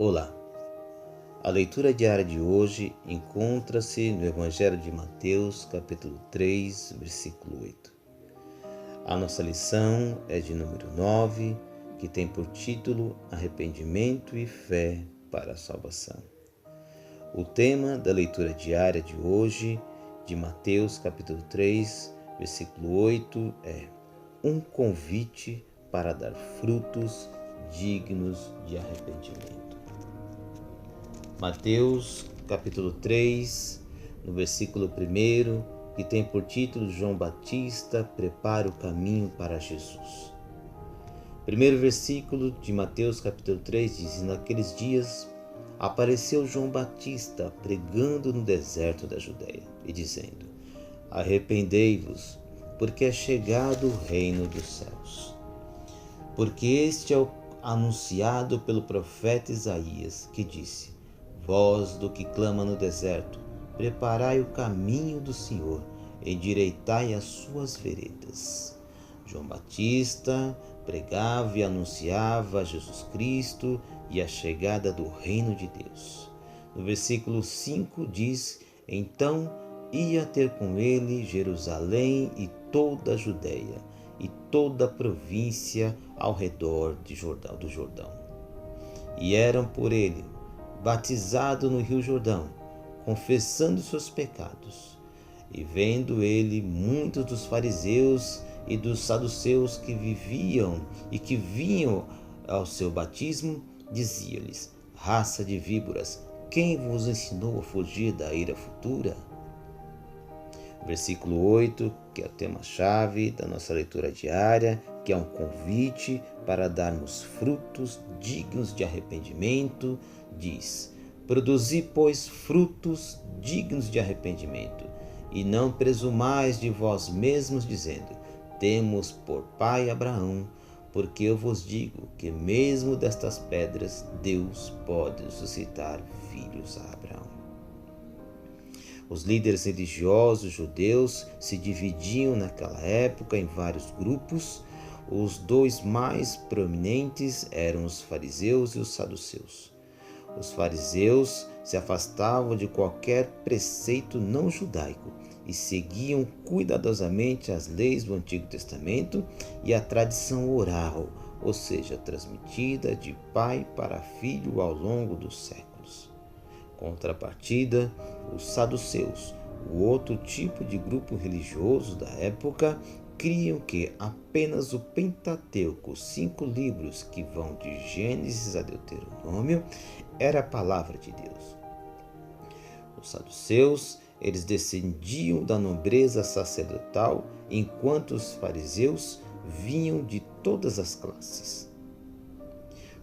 Olá! A leitura diária de hoje encontra-se no Evangelho de Mateus, capítulo 3, versículo 8. A nossa lição é de número 9, que tem por título Arrependimento e Fé para a Salvação. O tema da leitura diária de hoje, de Mateus, capítulo 3, versículo 8, é um convite para dar frutos dignos de arrependimento. Mateus, capítulo 3, no versículo 1, que tem por título João Batista prepara o caminho para Jesus. Primeiro versículo de Mateus, capítulo 3, diz: naqueles dias apareceu João Batista pregando no deserto da Judéia e dizendo: arrependei-vos, porque é chegado o reino dos céus. Porque este é o anunciado pelo profeta Isaías, que disse: voz do que clama no deserto, preparai o caminho do Senhor, endireitai as suas veredas. João Batista pregava e anunciava Jesus Cristo e a chegada do reino de Deus. No versículo 5 diz: então ia ter com ele Jerusalém e toda a Judéia e toda a província ao redor do Jordão. E eram por ele batizado no rio Jordão, confessando seus pecados. E vendo ele muitos dos fariseus e dos saduceus que vinham ao seu batismo, dizia-lhes: raça de víboras, quem vos ensinou a fugir da ira futura? Versículo 8, que é o tema-chave da nossa leitura diária, que é um convite para darmos frutos dignos de arrependimento, diz: produzi, pois, frutos dignos de arrependimento, e não presumais de vós mesmos, dizendo: temos por pai Abraão, porque eu vos digo que mesmo destas pedras Deus pode suscitar filhos a Abraão. Os líderes religiosos judeus se dividiam naquela época em vários grupos. Os dois mais prominentes eram os fariseus e os saduceus. Os fariseus se afastavam de qualquer preceito não judaico e seguiam cuidadosamente as leis do Antigo Testamento e a tradição oral, ou seja, transmitida de pai para filho ao longo dos séculos. Contrapartida, os saduceus, o outro tipo de grupo religioso da época, criam que apenas o Pentateuco, 5 livros que vão de Gênesis a Deuteronômio, era a palavra de Deus. Os saduceus, eles descendiam da nobreza sacerdotal, enquanto os fariseus vinham de todas as classes.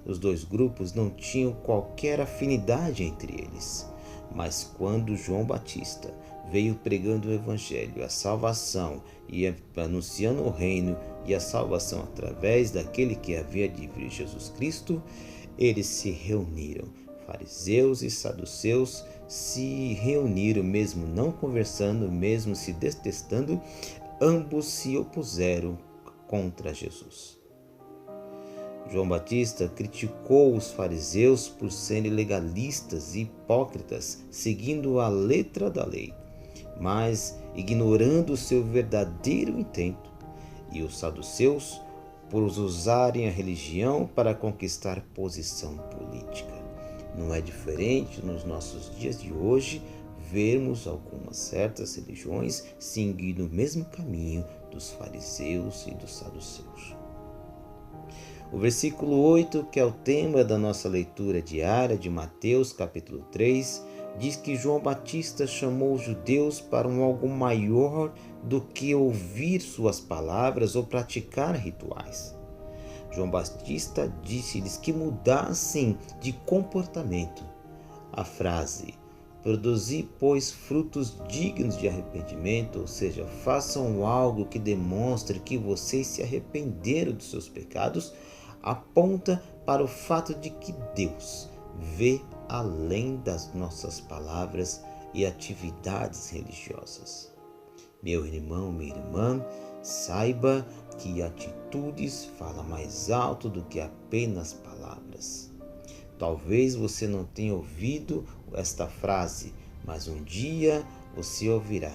Os dois grupos não tinham qualquer afinidade entre eles, mas quando João Batista veio pregando o Evangelho, a salvação e anunciando o reino e a salvação através daquele que havia de vir, Jesus Cristo, eles se reuniram. Fariseus e saduceus se reuniram, mesmo não conversando, mesmo se detestando, ambos se opuseram contra Jesus. João Batista criticou os fariseus por serem legalistas e hipócritas, seguindo a letra da lei, mas ignorando o seu verdadeiro intento, e os saduceus por usarem a religião para conquistar posição política. Não é diferente nos nossos dias de hoje vermos algumas certas religiões seguindo o mesmo caminho dos fariseus e dos saduceus. O versículo 8, que é o tema da nossa leitura diária de Mateus, capítulo 3, diz que João Batista chamou os judeus para algo maior do que ouvir suas palavras ou praticar rituais. João Batista disse-lhes que mudassem de comportamento. A frase produzi, pois, frutos dignos de arrependimento, ou seja, façam algo que demonstre que vocês se arrependeram dos seus pecados, aponta para o fato de que Deus vê além das nossas palavras e atividades religiosas. Meu irmão, minha irmã, saiba que atitudes falam mais alto do que apenas palavras. Talvez você não tenha ouvido esta frase, mas um dia você ouvirá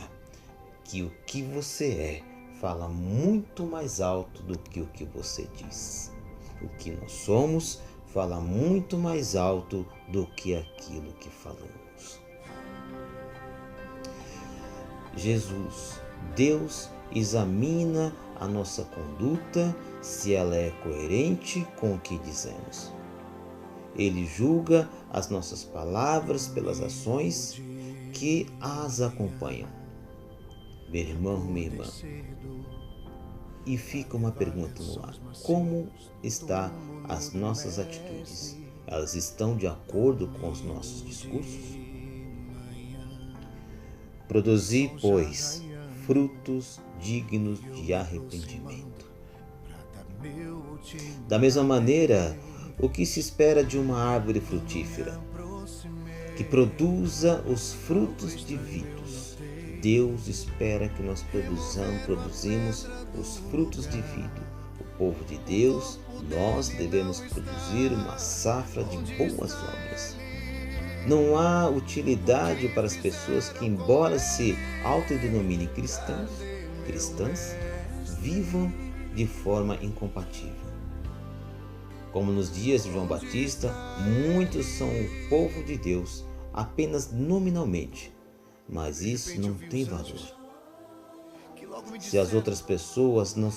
que o que você é fala muito mais alto do que o que você diz. O que nós somos fala muito mais alto do que aquilo que falamos. Jesus, Deus, examina a nossa conduta se ela é coerente com o que dizemos. Ele julga as nossas palavras pelas ações que as acompanham. Meu irmão, minha irmã, e fica uma pergunta no ar: como estão as nossas atitudes? Elas estão de acordo com os nossos discursos? Produzi, pois, frutos dignos de arrependimento. Da mesma maneira, o que se espera de uma árvore frutífera? Que produza os frutos devidos. Deus espera que nós produzimos os frutos devidos. O povo de Deus, nós devemos produzir uma safra de boas obras. Não há utilidade para as pessoas que, embora se autodenominem cristãs, vivam de forma incompatível. Como nos dias de João Batista, muitos são o povo de Deus apenas nominalmente, mas isso não tem valor. Se as outras pessoas não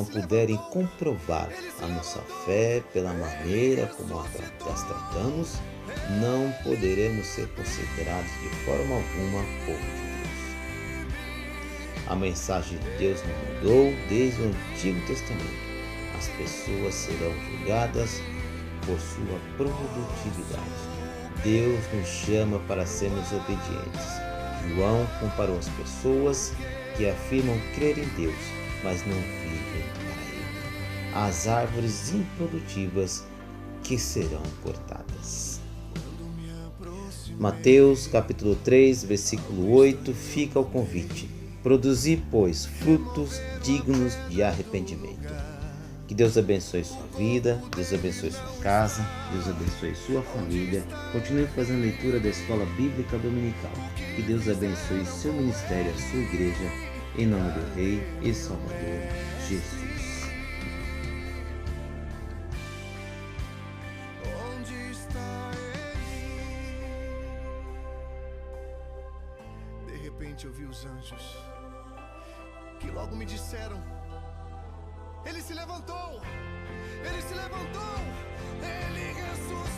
puderem comprovar a nossa fé pela maneira como as tratamos, não poderemos ser considerados de forma alguma povo de Deus. A mensagem de Deus não mudou desde o Antigo Testamento. As pessoas serão julgadas por sua produtividade. Deus nos chama para sermos obedientes. João comparou as pessoas que afirmam crer em Deus, mas não vivem para Ele, às árvores improdutivas que serão cortadas. Mateus capítulo 3, versículo 8, fica o convite: produzi, pois, frutos dignos de arrependimento. Que Deus abençoe sua vida, Deus abençoe sua casa, Deus abençoe sua família. Continue fazendo leitura da Escola Bíblica Dominical. Que Deus abençoe seu ministério, a sua igreja, em nome do Rei e Salvador, Jesus. Onde está Ele? De repente eu vi os anjos que logo me disseram: Ele se levantou! Ele se levantou! Ele ressuscitou!